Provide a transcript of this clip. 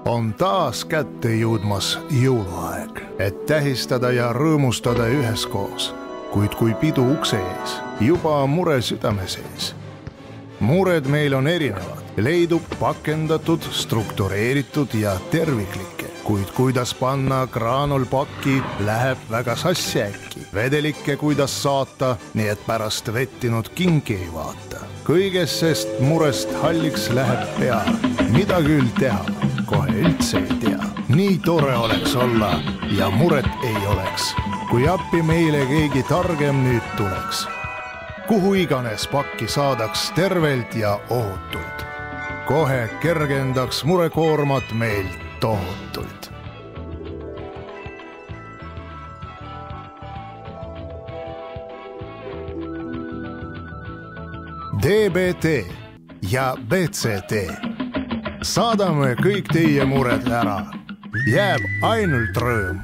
On taas kätte jõudmas jõuluaeg, et tähistada ja rõõmustada üheskoos. Kuid kui pidu ukse ees, juba on mure südame sees. Mured meil on erinevad, leidub pakendatud, struktureeritud ja terviklikke. Kuid kuidas panna graanulpakki, läheb väga sassi äkki. Vedelikke kuidas saata, nii et pärast vettinud kinki ei vaata. Kõigest sest murest halliks läheb pea. Mida küll teha, kohe üldse ei tea. Nii tore oleks olla ja muret ei oleks, kui appi meile keegi targem nüüd tuleks. Kuhu iganes pakki saadaks tervelt ja ohutult. Kohe kergendaks murekoormat meil tohutult. DBT ja BCT. Saadame kõik teie mured ära. Jääb ainult rõõm.